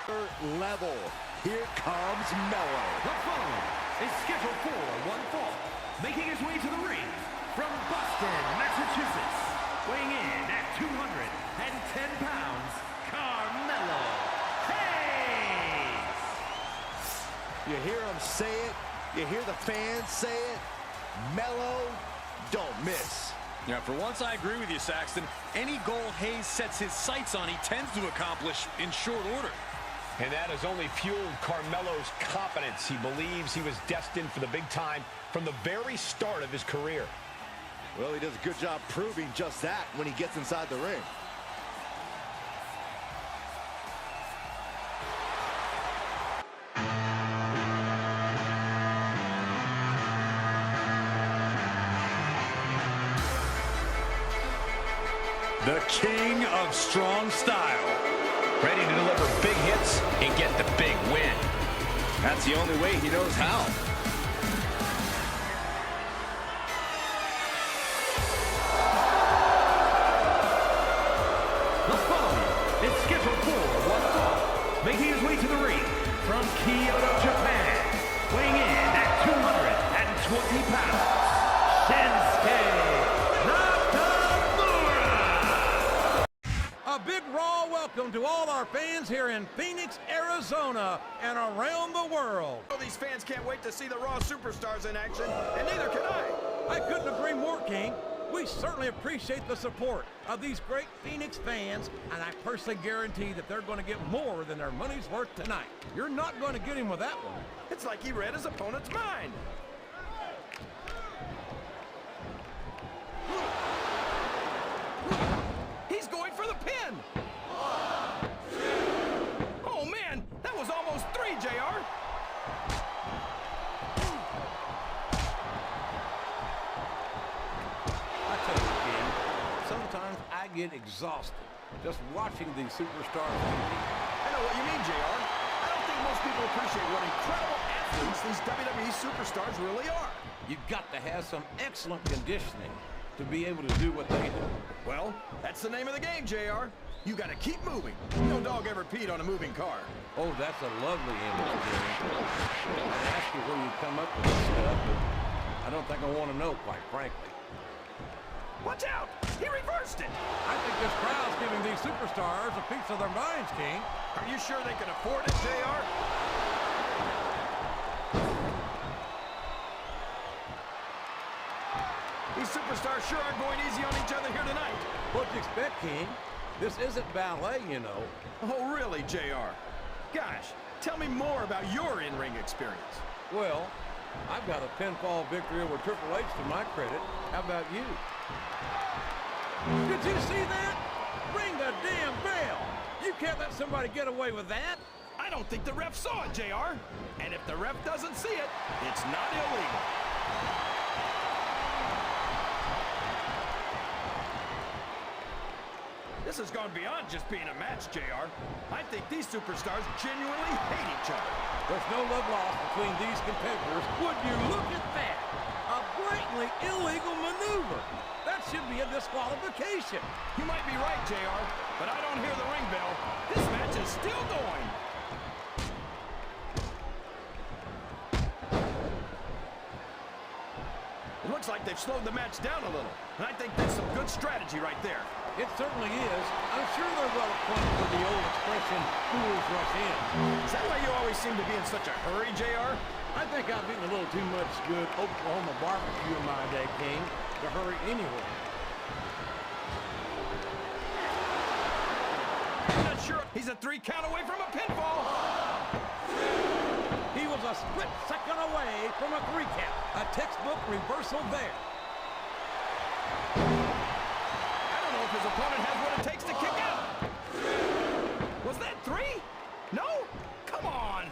Level. Here comes Mello. The following is scheduled for one fall, making his way to the ring from Boston, Massachusetts, weighing in at 210 pounds, Carmelo Hayes. You hear him say it, you hear the fans say it, Mello, don't miss. Yeah, for once I agree with you, Saxton. Any goal Hayes sets his sights on, he tends to accomplish in short order. And that has only fueled Carmelo's confidence. He believes he was destined for the big time from the very start of his career. Well, he does a good job proving just that when he gets inside the ring. The king of strong style. Ready to deliver big hits and get the big win. That's the only way he knows how. The following is scheduled for one fall, making his way to the ring from Kyoto, Japan, weighing in at 220 pounds, Shinsuke Nakamura. A big raw welcome to all our fans here in Phoenix, Arizona, and around the world. These fans can't wait to see the Raw superstars in action, and neither can I. I couldn't agree more, King. We certainly appreciate the support of these great Phoenix fans, and I personally guarantee that they're going to get more than their money's worth tonight. You're not going to get him with that one. It's like he read his opponent's mind. He's going for the pin. Oh, man, that was almost 3, JR. I tell you, King, sometimes I get exhausted just watching these superstars compete. I know what you mean, JR. I don't think most people appreciate what incredible athletes these WWE superstars really are. You've got to have some excellent conditioning to be able to do what they do. Well, that's the name of the game, JR. You got to keep moving. No dog ever peed on a moving car. Oh, that's a lovely image, King. I'd ask you where you come up with this stuff, but I don't think I want to know, quite frankly. Watch out! He reversed it! I think this crowd's giving these superstars a piece of their minds, King. Are you sure they can afford it, JR? These superstars sure aren't going easy on each other here tonight. What'd you expect, King? This isn't ballet, you know. Oh, really, JR? Gosh, tell me more about your in-ring experience. Well, I've got a pinfall victory over Triple H to my credit. How about you? Did you see that? Ring the damn bell! You can't let somebody get away with that. I don't think the ref saw it, JR. And if the ref doesn't see it, it's not illegal. This has gone beyond just being a match, JR. I think these superstars genuinely hate each other. There's no love lost between these competitors. Would you look at that? A blatantly illegal maneuver. That should be a disqualification. You might be right, JR, but I don't hear the ring bell. This match is still going. It looks like they've slowed the match down a little, and I think that's some good strategy right there. It certainly is. I'm sure they're well acquainted with the old expression, fools rush in. Is that why you always seem to be in such a hurry, JR? I think I've eaten a little too much good Oklahoma barbecue in my day, King, to hurry anywhere. I'm not sure. He's a 3 count away from a pinfall. He was a split second away from a 3 count. A textbook reversal there. His opponent has what it takes to kick out. Was that 3? No? Come on.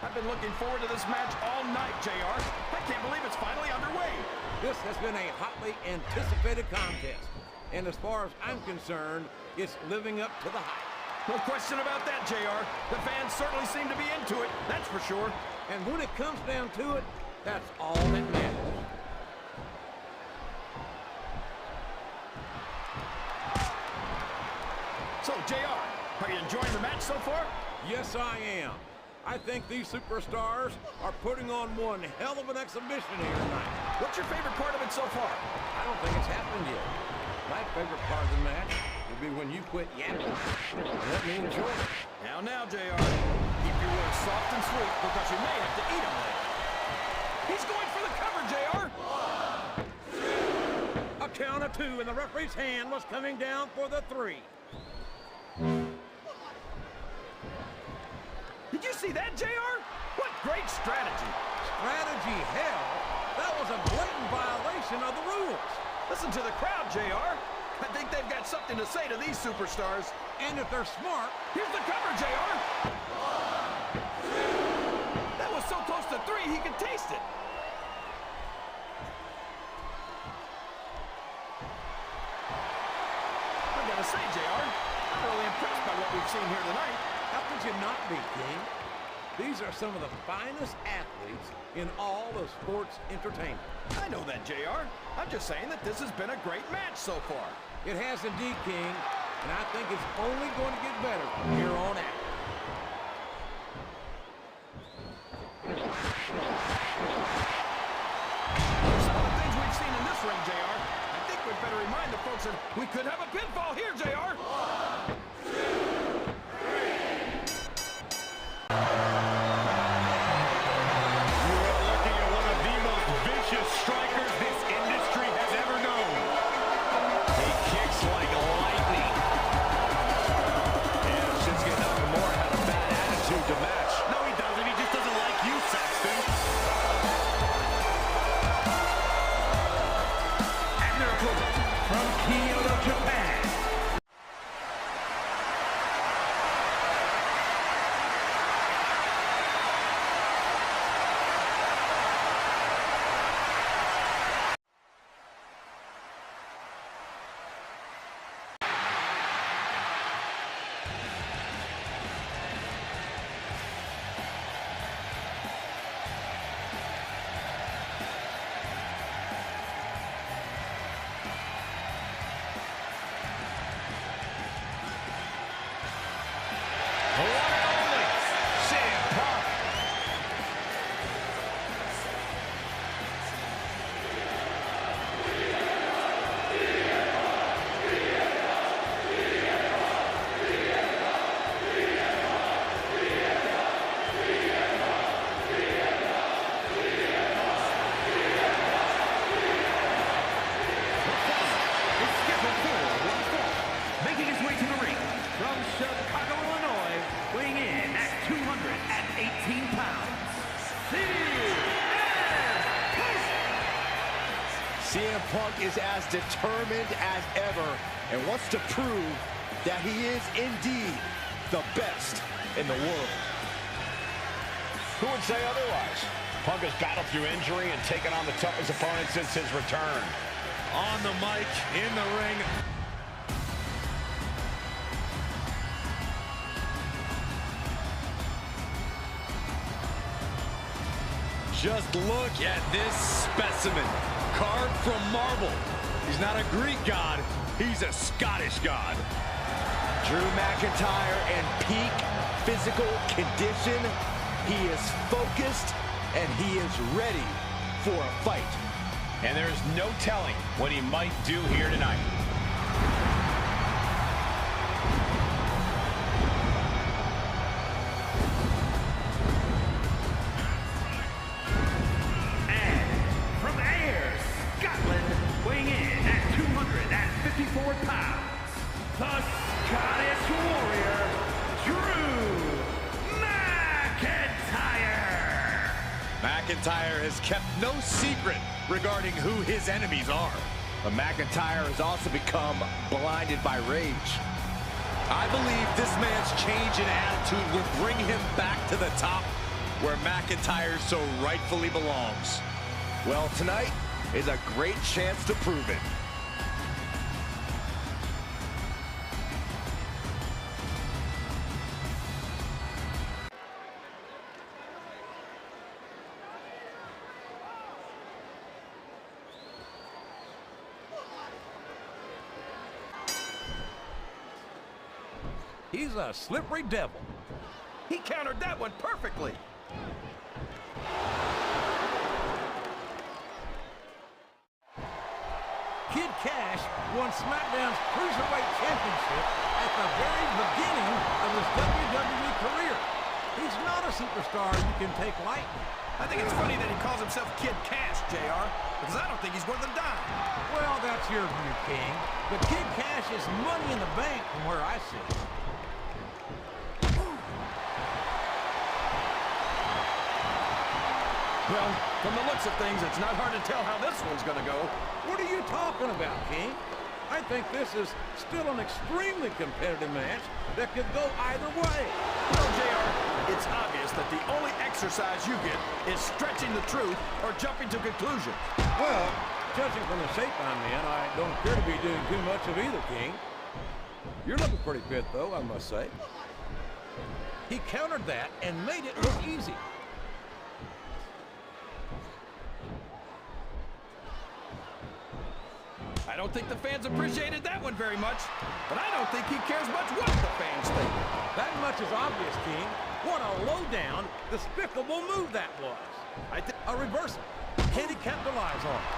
I've been looking forward to this match all night, JR. I can't believe it's finally underway. This has been a hotly anticipated contest. And as far as I'm concerned, it's living up to the hype. No question about that, JR. The fans certainly seem to be into it, that's for sure. And when it comes down to it, that's all that matters. So, JR, are you enjoying the match so far? Yes, I am. I think these superstars are putting on one hell of an exhibition here tonight. What's your favorite part of it so far? I don't think it's happened yet. My favorite part of the match will be when you quit yapping and let me enjoy it. Now, JR. Keep your words soft and sweet because you may have to eat them later. He's going for the cover, JR. A count of 2, and the referee's hand was coming down for the 3. Did you see that, JR? What great strategy. Strategy, hell. That was a blatant violation of the rules. Listen to the crowd, JR. I think they've got something to say to these superstars. And if they're smart, Here's the cover, JR. That was so close to 3, he could taste it. I gotta say, JR, I'm really impressed by what we've seen here tonight. how could you not be, King? These are some of the finest athletes in all of sports entertainment. I know that, JR. I'm just saying that this has been a great match so far. It has indeed, King, and I think it's only going to get better from here on out. Some of the things we've seen in this ring, JR, I think we'd better remind the folks that we could have a pinfall here, JR. Strikers this industry has ever known. He kicks like lightning. And Shinsuke Nakamura had a bad attitude to match. No, he doesn't. He just doesn't like you, Saxton. And their opponent from Kyoto, Japan. CM Punk is as determined as ever and wants to prove that he is indeed the best in the world. Who would say otherwise? Punk has battled through injury and taken on the toughest opponent since his return. On the mic, in the ring. Just look at this specimen, carved from marble. He's not a Greek god, he's a Scottish god. Drew McIntyre in peak physical condition. He is focused and he is ready for a fight. And there's no telling what he might do here tonight. The Scottish Warrior, Drew McIntyre. McIntyre has kept no secret regarding who his enemies are. But McIntyre has also become blinded by rage. I believe this man's change in attitude will bring him back to the top where McIntyre so rightfully belongs. Well, tonight is a great chance to prove it. He's a slippery devil. He countered that one perfectly. Kid Cash won SmackDown's Cruiserweight Championship at the very beginning of his WWE career. He's not a superstar you can take lightly. I think it's funny that he calls himself Kid Cash, JR, because I don't think he's worth a dime. Well, that's your view, King. But Kid Cash is money in the bank from where I sit. Well, from the looks of things, it's not hard to tell how this one's going to go. What are you talking about, King? I think this is still an extremely competitive match that could go either way. Well, JR, it's obvious that the only exercise you get is stretching the truth or jumping to conclusions. Well, judging from the shape I'm in, I don't appear to be doing too much of either, King. You're looking pretty fit, though, I must say. He countered that and made it look easy. I don't think the fans appreciated that one very much, but I don't think he cares much what the fans think. That much is obvious, King. What a low-down, despicable move that was. A reversal. Can he capitalize on it?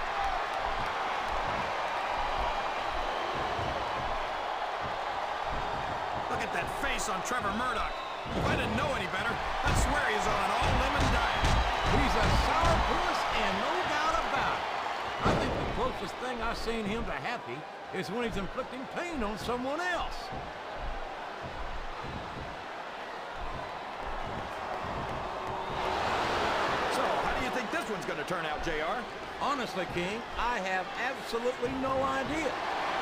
Look at that face on Trevor Murdoch. If I didn't know any better, I'd swear he's on an all-lemon diet. He's a sourpuss and no doubt about it. I think the closest thing I've seen him to happy is when he's inflicting pain on someone else. So, how do you think this one's going to turn out, JR? Honestly, King, I have absolutely no idea.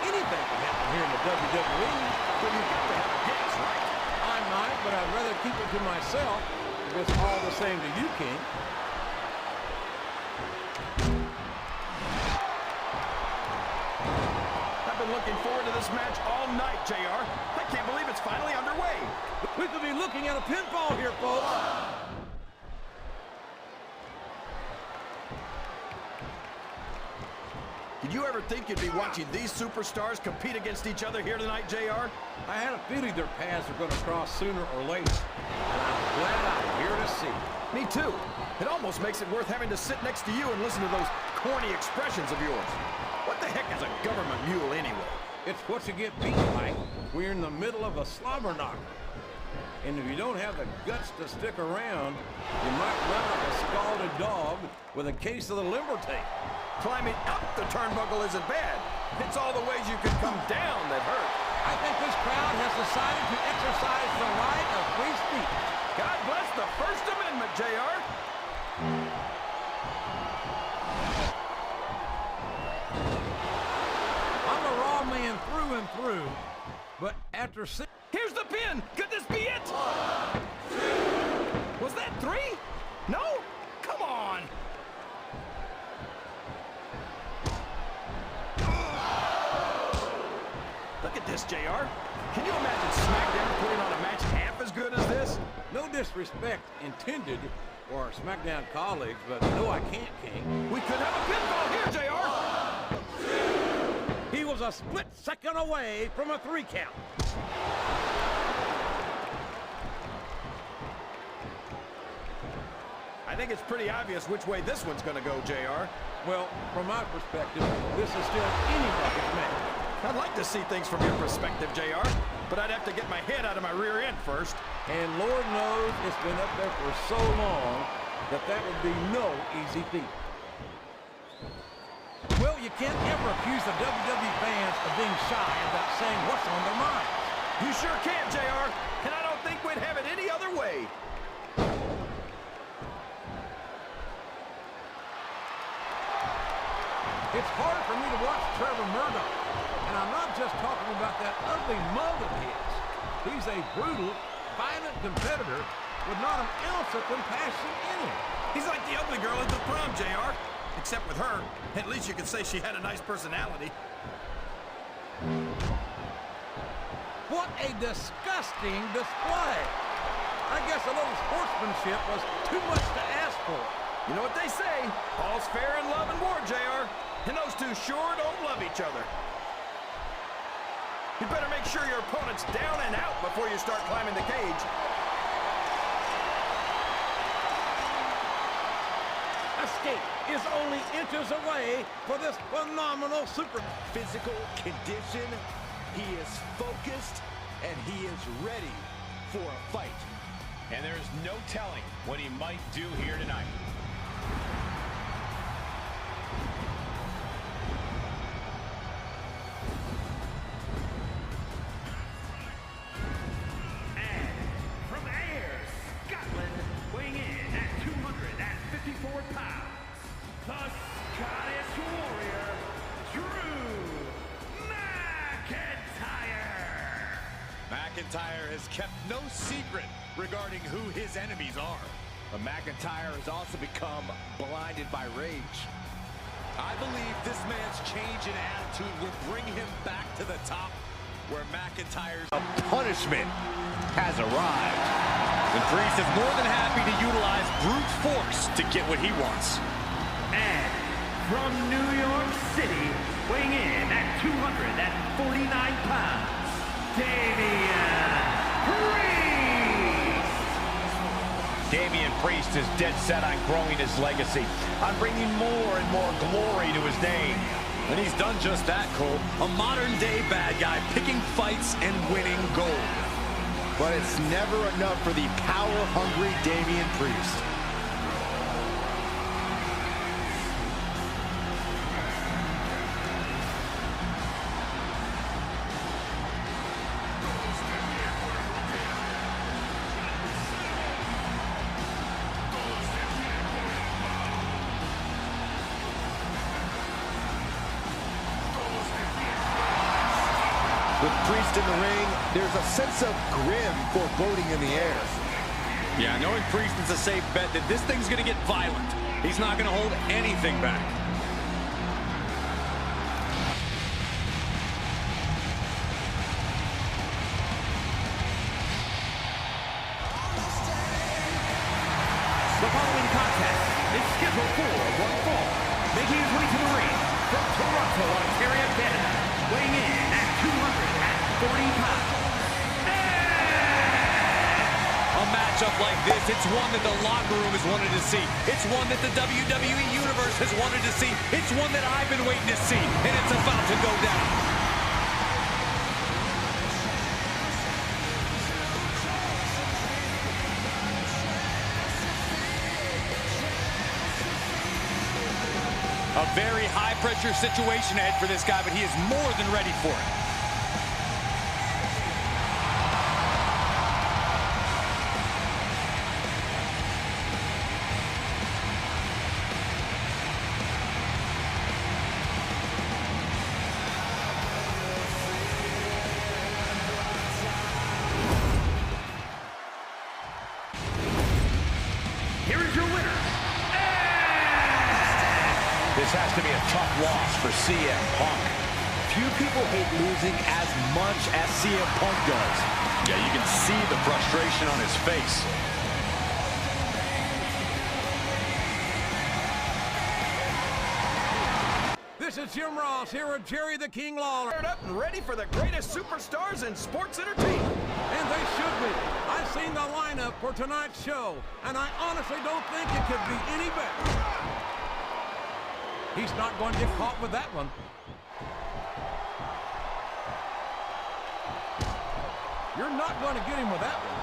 Anything can happen here in the WWE. But you've got to have a guess, right? I might, but I'd rather keep it to myself if it's all the same to you, King. I've been looking forward to this match all night, JR. I can't believe it's finally underway. We could be looking at a pinfall here, folks. Did you ever think you'd be watching these superstars compete against each other here tonight, JR? I had a feeling their paths were going to cross sooner or later, and I'm glad I'm here to see. Me too. It almost makes it worth having to sit next to you and listen to those corny expressions of yours. What the heck is a government mule anyway? It's what you get beaten like. We're in the middle of a slobber knocker. And if you don't have the guts to stick around, you might run like a scalded dog with a case of the limber tape. Climbing up the turnbuckle isn't bad. It's all the ways you can come down that hurt. I think this crowd has decided to exercise the right of free speech. God bless the First Amendment, JR. I'm a raw man through and through, but after six... Here's the pin. Could this be it? Was that 3? No? Come on. Look at this, JR. Can you imagine SmackDown putting on a match half as good as this? No disrespect intended for our SmackDown colleagues, but no, I can't, King. We could have a pinfall here, JR. He was a split second away from a 3 count. I think it's pretty obvious which way this one's going to go, JR. Well, from my perspective, this is still anybody's match. I'd like to see things from your perspective, JR, but I'd have to get my head out of my rear end first. And Lord knows it's been up there for so long that that would be no easy feat. Well, you can't ever accuse the WWE fans of being shy about saying what's on their minds. You sure can, JR, and I don't think we'd have it any other way. It's hard for me to watch Trevor Murdoch, and I'm not just talking about that ugly mug of his. He's a brutal, violent competitor with not an ounce of compassion in him. He's like the ugly girl at the prom, JR. Except with her, at least you could say she had a nice personality. What a disgusting display. I guess a little sportsmanship was too much to ask for. You know what they say, all's fair in love and war, JR. And those two sure don't love each other. You better make sure your opponent's down and out before you start climbing the cage. Escape is only inches away for this phenomenal super. Physical condition, he is focused, and he is ready for a fight. And there's no telling what he might do here tonight. And from Ayr, Scotland, weighing in at 254 pounds, the Scottish Warrior, Drew McIntyre. McIntyre has kept no secret regarding who his enemies are. But McIntyre has also become blinded by rage. I believe this man's change in attitude will bring him back to the top where McIntyre's Punishment has arrived. The Priest is more than happy to utilize brute force to get what he wants. And from New York City, weighing in at 249 pounds, Damian Priest. Damian Priest is dead set on growing his legacy, on bringing more and more glory to his name. And he's done just that, Cole. A modern-day bad guy picking fights and winning gold. But it's never enough for the power-hungry Damian Priest. With Priest in the ring, there's a sense of grim foreboding in the air. Yeah, knowing Priest is a safe bet that this thing's going to get violent. He's not going to hold anything back. The following contest is scheduled for one fall, making his way to the ring from Toronto, Ontario, Canada, weighing in at 240 pounds. A matchup like this, it's one that the locker room has wanted to see. It's one that the WWE Universe has wanted to see. It's one that I've been waiting to see, and it's about to go down. A very high-pressure situation ahead for this guy, but he is more than ready for it. Here is your winner. This has to be a tough loss for CM Punk. Few people hate losing as much as CM Punk does. Yeah, you can see the frustration on his face. This is Jim Ross here with Jerry the King Lawler. Fired up and ready for the greatest superstars in sports entertainment. And they should be. I've seen the lineup for tonight's show, and I honestly don't think it could be any better. He's not going to get caught with that one. You're not going to get him with that one.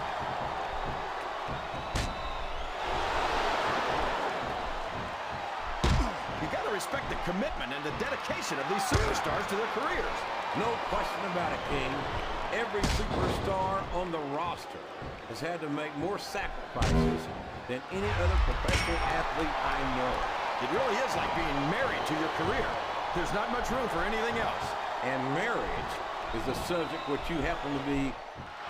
You got to respect the commitment and the dedication of these superstars to their careers. No question about it, King. Every superstar on the roster has had to make more sacrifices than any other professional athlete I know. It really is like being married to your career. There's not much room for anything else. And marriage is a subject which you happen to be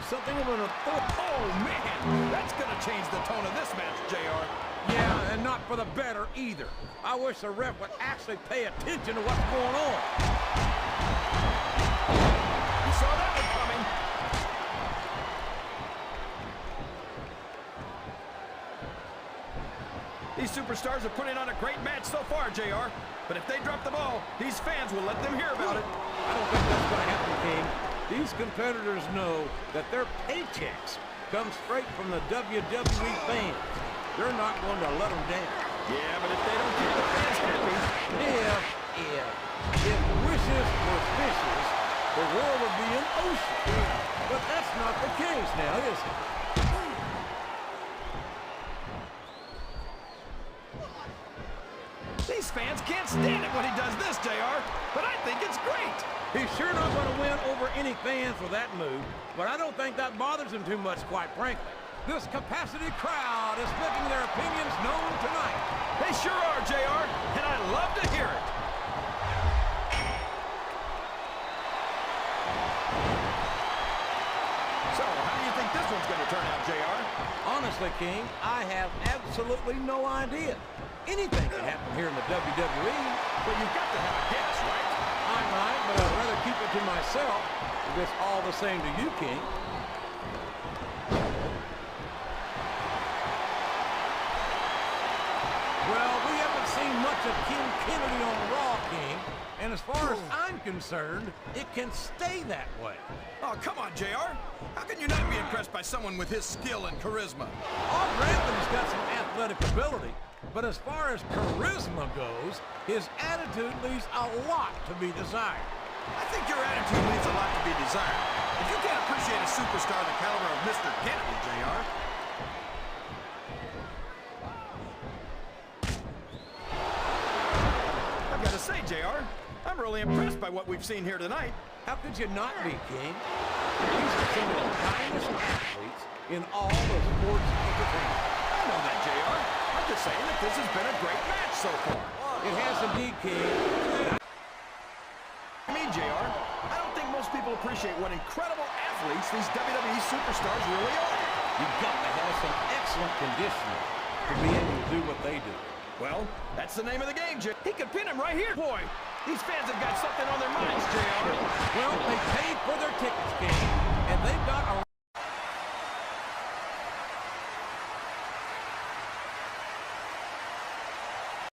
something of an authority. Oh, man, that's going to change the tone of this match, JR. Yeah, and not for the better either. I wish the ref would actually pay attention to what's going on. You saw that one coming. These superstars are putting on a great match so far, JR. But if they drop the ball, these fans will let them hear about it. I don't think that's going to happen, King. These competitors know that their paychecks come straight from the WWE fans. They're not going to let them down. Yeah, but if they don't keep the fans happy... If wishes were fishes, the world would be an ocean. But that's not the case now, is it? These fans can't stand it when he does this, JR, but I think it's great. He's sure not going to win over any fans with that move, but I don't think that bothers him too much, quite frankly. This capacity crowd is making their opinions known tonight. They sure are, JR, and I love to hear it. So, how do you think this one's going to turn out, JR? Honestly, King, I have absolutely no idea. Anything can happen here in the WWE. But you've got to have a guess, right? I might, but I'd rather keep it to myself if it's all the same to you, King. Well, we haven't seen much of King Kennedy on Raw, King. And as far as I'm concerned, it can stay that way. Oh, come on, JR. How can you not be impressed by someone with his skill and charisma? I'll grant that he's got some athletic ability, but as far as charisma goes, his attitude leaves a lot to be desired. I think your attitude leaves a lot to be desired. If you can't appreciate a superstar the caliber of Mr. Kennedy, JR. I've got to say, JR, I'm really impressed by what we've seen here tonight. How could you not be, King? These are some of the finest athletes in all of sports entertainment. I know that, JR. I'm just saying that this has been a great match so far. It has indeed, King. I mean, JR, I don't think most people appreciate what incredible athletes these WWE superstars really are. You've got to have some excellent conditioning to be able to do what they do. Well, that's the name of the game, JR. He could pin him right here. Boy, these fans have got something on their minds, JR. Well, they paid for their tickets, King, and they've got a